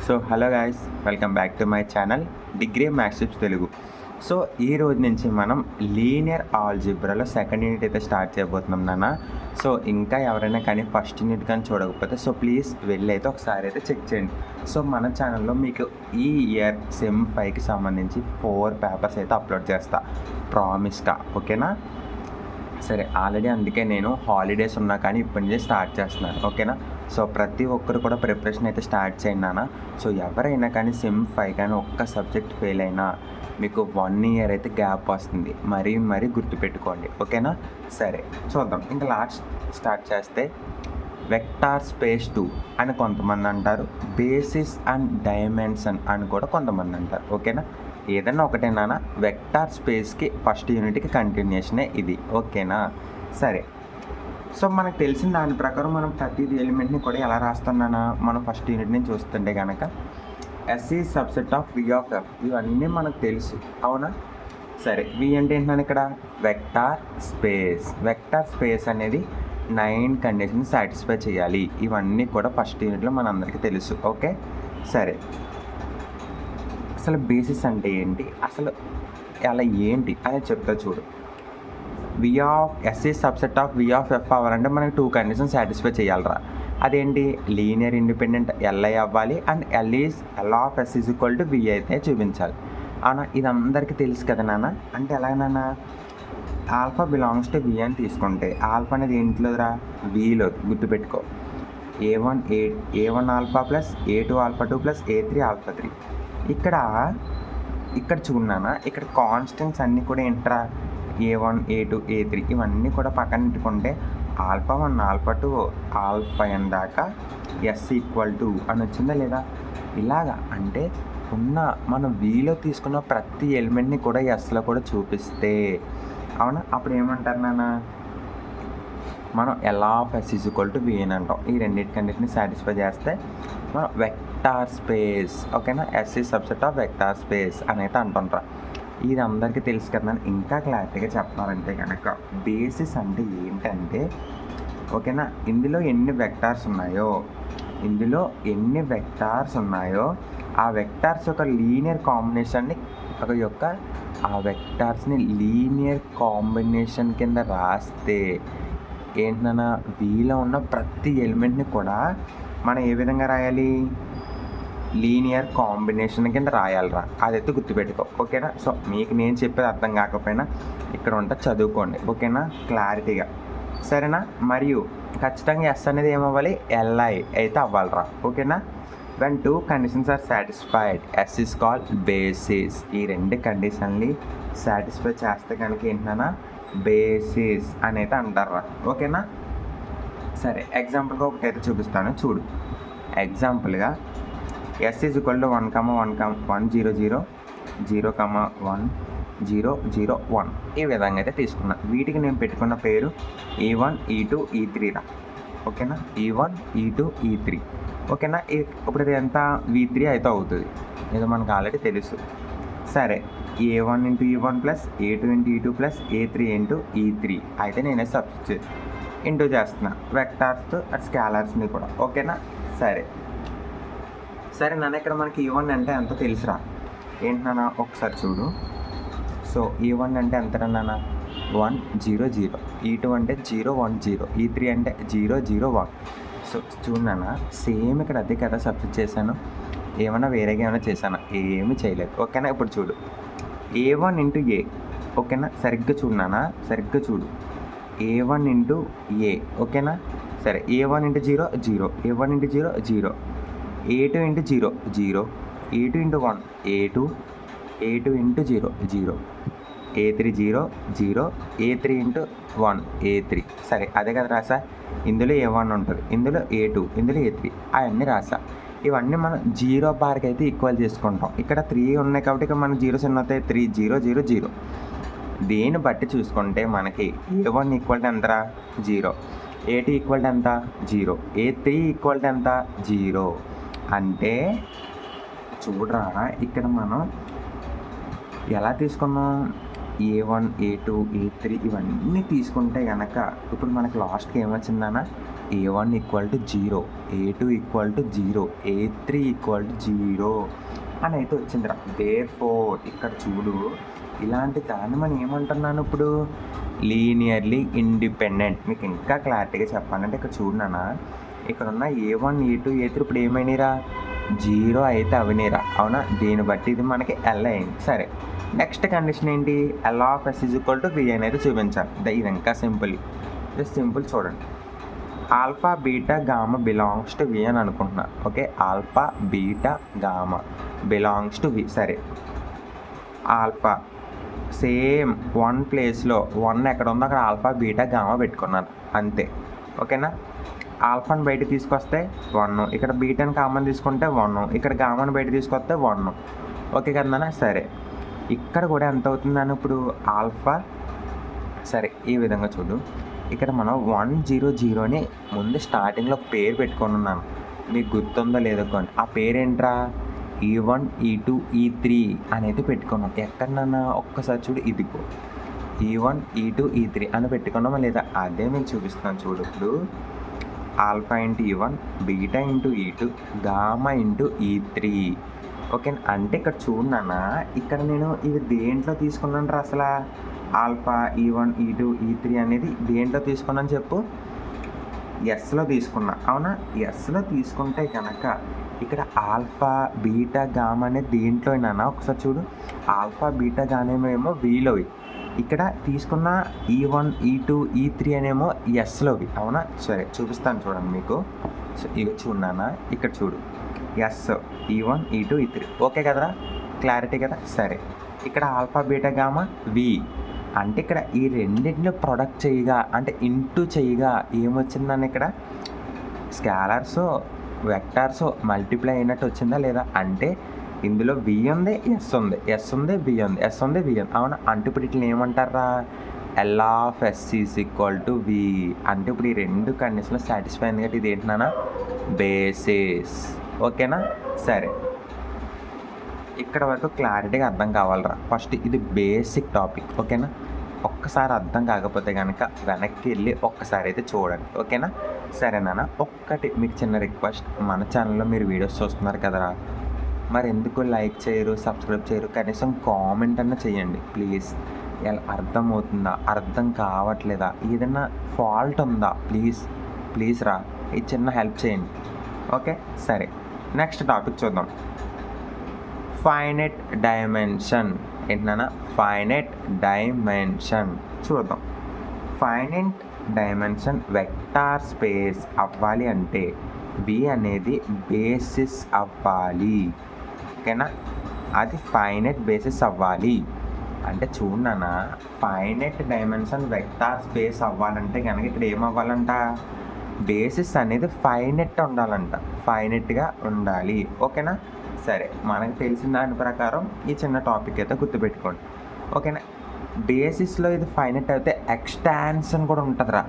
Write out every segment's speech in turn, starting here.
So hello guys, welcome back to my channel degree maths tips Telugu. So ఈ రోజు నుంచి మనం లీనియర్ ఆల్జిబ్రాలో సెకండ్ యూనిట్ అయితే స్టార్ట్ చేయబోతున్నాం నాన్న. సో ఇంకా ఎవరైనా కానీ ఫస్ట్ యూనిట్ కానీ చూడకపోతే సో ప్లీజ్ వెళ్ళి అయితే ఒకసారి అయితే చెక్ చేయండి. సో మన ఛానల్లో మీకు ఈ ఇయర్ సెమ్ 5కి సంబంధించి 4 పేపర్స్ అయితే అప్లోడ్ చేస్తా ప్రామిస్గా, ఓకేనా? సరే, ఆల్రెడీ అందుకే నేను హాలిడేస్ ఉన్నా కానీ ఇప్పటి నుంచే స్టార్ట్ చేస్తున్నాను, ఓకేనా? సో ప్రతి ఒక్కరు కూడా ప్రిపరేషన్ అయితే స్టార్ట్ చేయండి నాన్న. సో ఎవరైనా కానీ సెమ్ 5 కానీ ఒక్క సబ్జెక్ట్ ఫెయిల్ అయినా మీకు 1 ఇయర్ అయితే గ్యాప్ వస్తుంది, మరీ గుర్తుపెట్టుకోండి, ఓకేనా? సరే చూద్దాం. ఇంకా లాస్ట్ స్టార్ట్ చేస్తే వెక్టార్ స్పేస్ 2 అని కొంతమంది అంటారు, బేసిస్ అండ్ డైమెన్షన్ అని కూడా కొంతమంది అంటారు, ఓకేనా? ఏదన్నా ఒకటేనా, వెక్టార్ స్పేస్కి ఫస్ట్ యూనిట్కి కంటిన్యూషనే ఇది, ఓకేనా? సరే, సో మనకు తెలిసిన దాని ప్రకారం మనం ప్రతిది ఎలిమెంట్ని కూడా ఎలా రాస్తున్నానా మనం ఫస్ట్ యూనిట్ నుంచి చూస్తుంటే కనుక ఎస్ ఈ subset of V of F, ఇవన్నీ మనకు తెలుసు, అవునా? సరే, వి అంటే ఏంటంటే ఇక్కడ వెక్టార్ స్పేస్. వెక్టార్ స్పేస్ అనేది 9 కండిషన్ సాటిస్ఫై చేయాలి. ఇవన్నీ కూడా ఫస్ట్ యూనిట్లో మనందరికీ తెలుసు, ఓకే? సరే, అసలు బేసిస్ అంటే ఏంటి, అసలు అలా ఏంటి అనేది చెప్తా చూడు. వి ఆఫ్ ఎస్ ఈ subset of V of F అవ్వాలంటే మనకి 2 కండిషన్ సాటిస్ఫై చేయాలరా. అదేంటి, లీనియర్ ఇండిపెండెంట్ ఎల్ఐ అవ్వాలి and L of S is equal to V అయితే చూపించాలి, అవునా? ఇది అందరికీ తెలుసు కదా నాన్న. అంటే ఎలాగైనా ఆల్ఫా బిలాంగ్స్ టు వి అని తీసుకుంటే ఆల్ఫా అనేది ఏంటిలోరా, విలో, గుర్తుపెట్టుకో. A one alpha plus A two alpha 2 plus ఏ3 ఆల్ఫా 3. ఇక్కడ చూడనా, ఇక్కడ కాన్స్టెంట్స్ అన్నీ కూడా ఏంట్రా, ఏ1 ఏ2 ఏ3 ఇవన్నీ కూడా పక్కన పెట్టుకుంటే ఆల్ఫా 1 ఆల్ఫా 2 ఆల్ఫా n దాకా ఎస్ ఈక్వల్ టు అని వచ్చిందా లేదా? ఇలాగా అంటే మనం వీలో తీసుకున్న ప్రతి ఎలిమెంట్ని కూడా ఎస్లో కూడా చూపిస్తే, అవునా? అప్పుడు ఏమంటారు నాన్న, మనం L of S is equal to V అని అంటాం. ఈ రెండింటి కండిషన్ని సాటిస్ఫై చేస్తే మనం వెక్టార్ స్పేస్, ఓకేనా? ఎస్ ఈ సబ్సెట్ ఆఫ్ వెక్టార్ స్పేస్ అనేది అంటుంటారా. ఇది అందరికీ తెలుసు కదా. ఇంకా క్లారిటీగా చెప్పాలంటే కనుక బేసిస్ అంటే ఏంటంటే, ఓకేనా, ఇందులో ఎన్ని వెక్టార్స్ ఉన్నాయో ఆ వెక్టార్స్ యొక్క లీనియర్ కాంబినేషన్ని ఆ వెక్టార్స్ని లీనియర్ కాంబినేషన్ కింద రాస్తే ఏంటన్నా, వీలో ఉన్న ప్రతి ఎలిమెంట్ని కూడా మనం ఏ విధంగా రాయాలి, లీనియర్ కాంబినేషన్ కింద రాయాలిరా. అదైతే గుర్తుపెట్టుకో, ఓకేనా? సో మీకు నేను చెప్పేది అర్థం కాకపోయినా ఇక్కడ ఉంటే చదువుకోండి, ఓకేనా, క్లారిటీగా, సరేనా? మరియు ఖచ్చితంగా ఎస్ అనేది ఏమవ్వాలి, ఎల్ఐ అయితే అవ్వాలిరా, ఓకేనా? When 2 conditions are satisfied S is called basis. ఈ 2 కండిషన్ని సాటిస్ఫై చేస్తే కనుక ఏంటన్నా, బేసిస్ అని అయితే అంటారా, ఓకేనా? సరే, ఎగ్జాంపుల్గా ఒకటైతే చూపిస్తాను చూడు. ఎగ్జాంపుల్గా ఎస్ ఈజ్ ఈక్వల్ టు 1, 1, 0, 0, 0, 1, 0, 0, 1 ఈ విధంగా అయితే తీసుకున్నా. వీటికి నేను పెట్టుకున్న పేరు E1 E2 E3 రా, ఓకేనా? E1 E2 E3, ఓకేనా? ఇప్పుడు ఇది ఎంత, V3 అయితే అవుతుంది, ఇది మనకు ఆల్రెడీ తెలుసు. సరే, A1 into E1 plus A2 into E2 plus A3 into E3 అయితే నేనే సబ్స్టిట్యూట్ ఇంటూ చేస్తున్నా వెక్టార్స్ అట్ స్కేలర్స్ని కూడా, ఓకేనా? సరే నాన్న, ఇక్కడ మనకి E1 అంటే ఎంతో తెలుసురా. ఏంటి నాన్న, ఒకసారి చూడు. సో E1 అంటే ఎంత నాన్న, 1, 0, 0. E2 అంటే 0, 1, 0. E3 అంటే 0, 0, 1. సో చూడు నాన్న, సేమ్ ఇక్కడ అదే కదా సబ్స్టిట్యూట్ చేశాను. ఏమన్నా వేరేగా ఏమైనా చేశాను, ఏమీ చేయలేదు, ఓకేనా? ఇప్పుడు చూడు, A1 ఇంటూ ఏ, ఓకేనా? సరిగ్గా చూడు నాన్న, సరిగ్గా చూడు. A1 ఇంటూ ఏ, ఓకేనా? సరే, A1 into 0, 0. A1 into 0, 0. A2 into 0, 0. A2 into 1, A2. A2 into 0, 0. A3 0, 0. A3 into 1, A3. సరే, అదే కదా రాసా. ఇందులో A1 ఉంటుంది, ఇందులో A2, ఇందులో A3 అవన్నీ రాసా. ఇవన్నీ మనం 0 బార్కి అయితే ఈక్వల్ చేసుకుంటాం. ఇక్కడ 3 ఉన్నాయి కాబట్టి ఇక్కడ మనం 0s ఎన్ని అవుతాయి, 3, 0, 0, 0. దీన్ని బట్టి చూసుకుంటే మనకి A1 ఈక్వల్ టు ఎంతరా, 0. A2 ఈక్వల్ టు ఎంత, 0. A3 ఈక్వల్ టు ఎంత, 0. అంటే చూడరా, ఇక్కడ మనం ఎలా తీసుకున్నాం, A1 A2 A3 ఇవన్నీ తీసుకుంటే కనుక ఇప్పుడు మనకి లాస్ట్కి ఏమొచ్చిందన్నా A1 equal to 0, A2 equal to 0, A3 equal to 0 అని అయితే వచ్చిందిరా. దేర్ఫోర్ ఇక్కడ చూడు, ఇలాంటి దాన్ని మనం ఏమంటున్నాను ఇప్పుడు, లీనియర్లీ ఇండిపెండెంట్. మీకు ఇంకా క్లారిటీగా చెప్పాలంటే ఇక్కడ చూడనా, ఇక్కడ ఉన్న A1, A2, A3 ఇప్పుడు ఏమైనాయిరా, 0 అయితే అవినీరా, అవునా. దీన్ని బట్టి ఇది మనకి L అయింది. సరే, నెక్స్ట్ కండిషన్ ఏంటి, L of S is equal to V అనేది చూపించాలి. ఇది ఇంకా సింపుల్, జస్ట్ సింపుల్ చూడండి. Alpha beta gamma belongs to V అని అనుకుంటున్నా. Okay, alpha beta gamma belongs to V. సరే, ఆల్ఫా సేమ్ 1 ప్లేస్లో 1 ఎక్కడ ఉందో అక్కడ ఆల్ఫా బీటా గామా పెట్టుకున్నాను అంతే. ఓకేనా, ఆల్ఫాని బయట తీసుకొస్తే 1, ఇక్కడ బీటాని కామన్ తీసుకుంటే 1, ఇక్కడ గామాని బయట తీసుకొస్తే 1. ఓకే కదన్నా. సరే, ఇక్కడ కూడా ఎంత అవుతుందని ఇప్పుడు ఆల్ఫా. సరే, ఈ విధంగా చూడు, ఇక్కడ మనం 100ని ముందు స్టార్టింగ్లో పేరు పెట్టుకొని ఉన్నాను, మీకు గుర్తుందో లేదో కొన్ని. ఆ పేరేంట్రా, E1, E2, E3 అనేది పెట్టుకున్నాం. ఎక్కడన్నా ఒక్కసారి చూడు, ఇదిగో E1, E2, E3 అని పెట్టుకున్నామా లేదా, అదే మీకు చూపిస్తున్నాను చూడు. ఇప్పుడు alpha into E1, beta into E2, gamma into E3. Okay, అంటే ఇక్కడ చూడన్నా, ఇక్కడ నేను ఇవి దేంట్లో తీసుకున్నాను రా అసలు, ఆల్ఫా, E1, E2, E3 అనేది దేంట్లో తీసుకున్నాను చెప్పు, ఎస్లో తీసుకున్నా, అవునా. ఎస్లో తీసుకుంటే కనుక ఇక్కడ ఆల్ఫా బీటా గామా అనేది దేంట్లో అయినా ఒకసారి చూడు, ఆల్ఫా బీటా గానేమో వీలోవి, ఇక్కడ తీసుకున్న E1, E2, E3 అనేమో ఎస్లోవి, అవునా. సరే, చూపిస్తాను చూడండి మీకు. సో ఇక చూడన్నా, ఇక్కడ చూడు, yes E1, E2, E3. Okay కదరా, క్లారిటీ కదా. సరే, ఇక్కడ ఆల్ఫా బీటా గామా వి అంటే ఇక్కడ ఈ రెండింటిని ప్రొడక్ట్ చేయగా అంటే ఇంటూ చేయగా ఏమొచ్చిందని ఇక్కడ స్కేలర్స్ వెక్టార్స్ మల్టిప్లై అయినట్టు వచ్చిందా లేదా, అంటే ఇందులో V ఉంది, S ఉంది, S ఉంది, V ఉంది, S ఉంది, V ఉంది, అవునా. అంటే ఇప్పుడు ఇట్లా ఏమంటారా, L of S is equal to V. అంటే ఇప్పుడు ఈ రెండు కండిషన్లో సాటిస్ఫై అయింది కాబట్టి ఇది ఏంటన్నా, బేసిస్. ఓకేనా. సరే, ఇక్కడ వరకు క్లారిటీగా అర్థం కావాలరా. ఫస్ట్ ఇది బేసిక్ టాపిక్, ఓకేనా. ఒక్కసారి అర్థం కాకపోతే కనుక వెనక్కి వెళ్ళి ఒక్కసారి అయితే చూడండి, ఓకేనా. సరేనా. ఒక్కటి మీకు చిన్న రిక్వెస్ట్, మన ఛానల్లో మీరు వీడియోస్ చూస్తున్నారు కదరా, మరి ఎందుకు లైక్ చేయరు, సబ్స్క్రైబ్ చేయరు, కనీసం కామెంట్ అన్న చేయండి ప్లీజ్. ఎలా అర్థమవుతుందా, అర్థం కావట్లేదా, ఏదైనా ఫాల్ట్ ఉందా, ప్లీజ్ రా, ఈ చిన్న హెల్ప్ చేయండి. ఓకే, సరే, నెక్స్ట్ టాపిక్ చూద్దాం. ఫైనైట్ డైమెన్షన్ ఏంటన్నా, ఫైనైట్ డైమెన్షన్ చూద్దాం. ఫైనైట్ డైమెన్షన్ వెక్టార్ స్పేస్ అవ్వాలి అంటే V అనేది బేసిస్ అవ్వాలి, ఓకేనా. అది ఫైనైట్ బేసిస్ అవ్వాలి అంటే చూడన్నా, ఫైనైట్ డైమెన్షన్ వెక్టార్ స్పేస్ అవ్వాలంటే కనుక ఇక్కడ ఏమవ్వాలంట, బేసిస్ అనేది ఫైనైట్ ఉండాలంట, ఫైనైట్గా ఉండాలి, ఓకేనా. సరే, మనకు తెలిసిన దాని ప్రకారం ఈ చిన్న టాపిక్ అయితే గుర్తుపెట్టుకోండి, ఓకేనా. బేసిస్లో ఇది ఫైనైట్ అయితే ఎక్స్టాన్షన్ కూడా ఉంటుందిరా.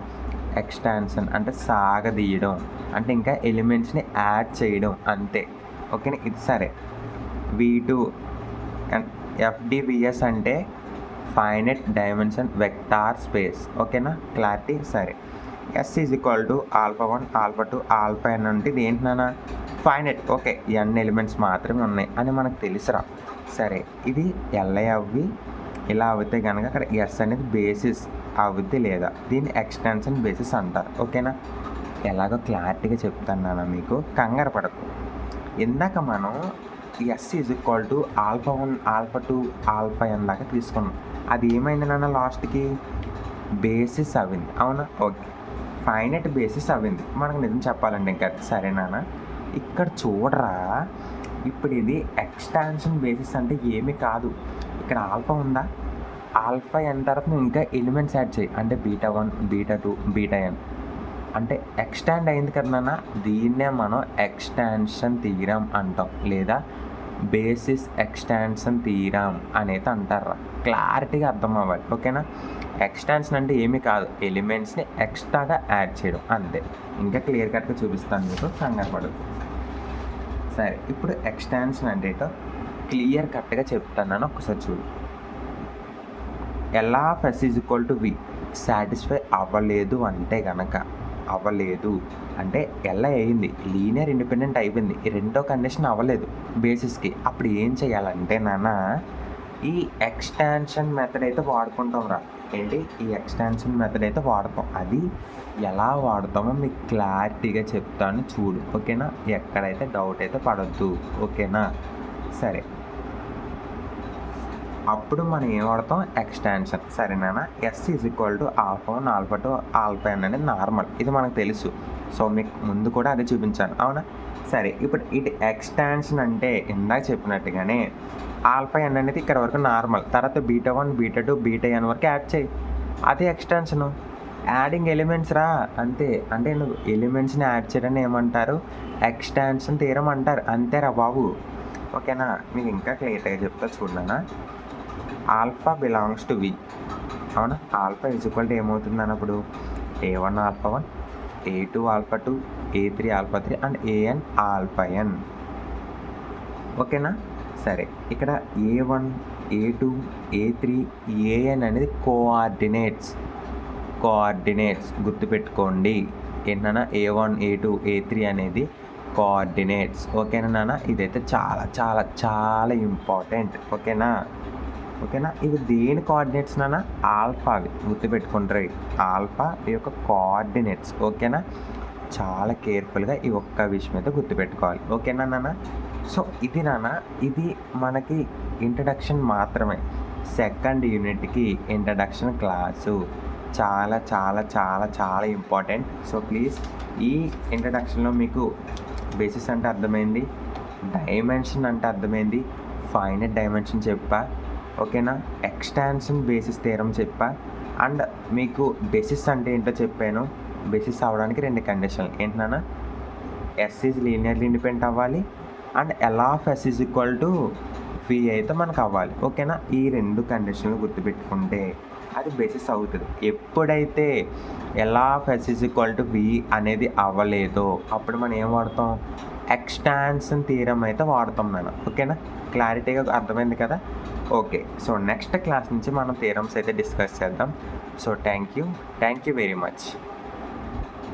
ఎక్స్టాన్షన్ అంటే సాగదీయడం, అంటే ఇంకా ఎలిమెంట్స్ని యాడ్ చేయడం అంతే, ఓకేనా. ఇది సరే, V2 అండ్ FDVS అంటే ఫైనైట్ డైమెన్షన్ వెక్టార్ స్పేస్, ఓకేనా, క్లారిటీ. సరే, S is equal to alpha 1, alpha 2, alpha n అంటే ఇది ఏంటన్నా, ఫైనైట్. ఓకే, n ఎలిమెంట్స్ మాత్రమే ఉన్నాయి అని మనకు తెలుసురా. సరే, ఇది LI అవ్వి ఇలా అవుతే కనుక అక్కడ S అనేది బేసిస్ అవుద్ది లేదా, దీన్ని ఎక్స్టెన్షన్ బేసిస్ అంటారు, ఓకేనా. ఎలాగో క్లారిటీగా చెప్తాను మీకు, కంగారు పడకు. ఇందాక మనం S is equal to alpha 1, alpha 2, alpha n దాకా తీసుకున్నాం. అది ఏమైంది నాన్న, లాస్ట్కి బేసిస్ అవ్వింది, అవునా. ఓకే, ఫైనైట్ బేసిస్ అవ్వింది మనకు నిజం చెప్పాలండి ఇంకా. సరేనా, ఇక్కడ చూడరా, ఇప్పుడు ఇది ఎక్స్టాన్షన్ బేసిస్ అంటే ఏమీ కాదు. ఇక్కడ ఆల్ఫా ఉందా, ఆల్ఫా n తర్వాత నువ్వు ఇంకా ఎలిమెంట్స్ యాడ్ చేయి, అంటే బీటా 1, బీటా 2, బీటా n అంటే ఎక్స్టాండ్ అయింది కదా నాన్న. దీన్నే మనం ఎక్స్టాన్షన్ థీరం అంటాం, లేదా బేసిస్ ఎక్స్టాన్షన్ థీరం అనేది అంటారా. క్లారిటీగా అర్థం అవ్వాలి, ఓకేనా. ఎక్స్టాన్షన్ అంటే ఏమీ కాదు, ఎలిమెంట్స్ని ఎక్స్ట్రాగా యాడ్ చేయడం అంతే. ఇంకా క్లియర్ కట్గా చూపిస్తాను మీకు, కంగారు పడదు. సరే, ఇప్పుడు ఎక్స్టాన్షన్ అంటే ఏంటో క్లియర్ కట్గా చెప్తాను, ఒకసారి చూడు. L of S is equal to V satisfy అవ్వలేదు అంటే కనుక అవ్వలేదు అంటే ఎల్ అయింది, లీనియర్ ఇండిపెండెంట్ అయిపోయింది, ఈ రెండో కండిషన్ అవ్వలేదు బేసిస్కి. అప్పుడు ఏం చేయాలంటే నాన్న ఈ ఎక్స్టాన్షన్ మెథడ్ అయితే వాడుకుంటాం రా. ఏంటి ఈ ఎక్స్టాన్షన్ మెథడ్ అయితే వాడతాం. అది ఎలా వాడతామో మీకు క్లారిటీగా చెప్తాను చూడు, ఓకేనా? ఎక్కడైతే డౌట్ అయితే పడొద్దు, ఓకేనా? సరే, అప్పుడు మనం ఏం వాడతాం? ఎక్స్టాన్షన్. సరేనా? S is equal to alpha 1 alpha 2 alpha n అనేది నార్మల్, ఇది మనకు తెలుసు. సో మీకు ముందు కూడా అదే చూపించాను, అవునా? సరే, ఇప్పుడు ఇటు ఎక్స్టాన్షన్ అంటే ఇందాక చెప్పినట్టుగానే ఆల్ఫా n అనేది ఇక్కడ వరకు నార్మల్, తర్వాత బీటా 1 బీటా 2 బీటా n వరకు యాడ్ చేయి, అదే ఎక్స్టాన్షను. యాడింగ్ ఎలిమెంట్స్ రా, అంతే. అంటే నువ్వు ఎలిమెంట్స్ని యాడ్ చేయడాన్ని ఏమంటారు? ఎక్స్టాన్షన్ థీరం అంటారు, అంతేరా బాబు, ఓకేనా? మీకు ఇంకా క్లియర్గా చెప్తా చూడనా. ఆల్ఫా బిలాంగ్స్ టు వి, అవునా? ఆల్ఫా ఈజ్ ఈక్వల్ టు ఏమవుతుంది అన్నప్పుడు A1 alpha 1, A2 alpha 2, A3 alpha 3 and AN alpha n, ఓకేనా? సరే, ఇక్కడ A1 A2 A3 AN అనేది కోఆర్డినేట్స్ గుర్తుపెట్టుకోండి. ఏంటన్నా A1 A2 A3 అనేది కోఆర్డినేట్స్, ఓకేనా నాన్న? ఇదైతే చాలా చాలా చాలా ఇంపార్టెంట్, ఓకేనా? ఇవి దేని కోఆర్డినేట్స్ నాన్న? ఆల్ఫావి, గుర్తుపెట్టుకుంటారు. ఆల్ఫా యొక్క కోఆర్డినేట్స్, ఓకేనా? చాలా కేర్ఫుల్గా ఈ ఒక్క విషయం అయితే గుర్తుపెట్టుకోవాలి, ఓకేనా నాన్న? సో ఇది నాన్న, ఇది మనకి ఇంట్రడక్షన్ మాత్రమే. సెకండ్ యూనిట్కి ఇంట్రడక్షన్ క్లాసు చాలా చాలా చాలా చాలా ఇంపార్టెంట్. సో ప్లీజ్, ఈ ఇంట్రడక్షన్లో మీకు బేసిస్ అంటే అర్థమైంది, డైమెన్షన్ అంటే అర్థమైంది, ఫైనైట్ డైమెన్షన్ చెప్పా, ఓకేనా? ఎక్స్టాన్షన్ బేసిస్ థియరం చెప్పా, అండ్ మీకు బేసిస్ అంటే ఏంటో చెప్పాను. బేసిస్ అవ్వడానికి 2 కండిషన్లు ఏంటన్నా? ఎస్ ఈజ్ లీనియర్లీ ఇండిపెండెంట్ అవ్వాలి and L of S is equal to V అయితే మనకు అవ్వాలి, ఓకేనా? ఈ 2 కండిషన్లు గుర్తుపెట్టుకుంటే అది బేసిస్ అవుతుంది. ఎప్పుడైతే L of S is equal to V అనేది అవ్వలేదో అప్పుడు మనం ఏం వాడతాం? ఎక్స్టాన్షన్ థియరం అయితే వాడతాం నాన్న, ఓకేనా? క్లారిటీగా అర్థమైంది కదా? ఓకే, సో నెక్స్ట్ క్లాస్ నుంచి మనం థియరమ్స్ అయితే డిస్కస్ చేద్దాం. So thank you very much.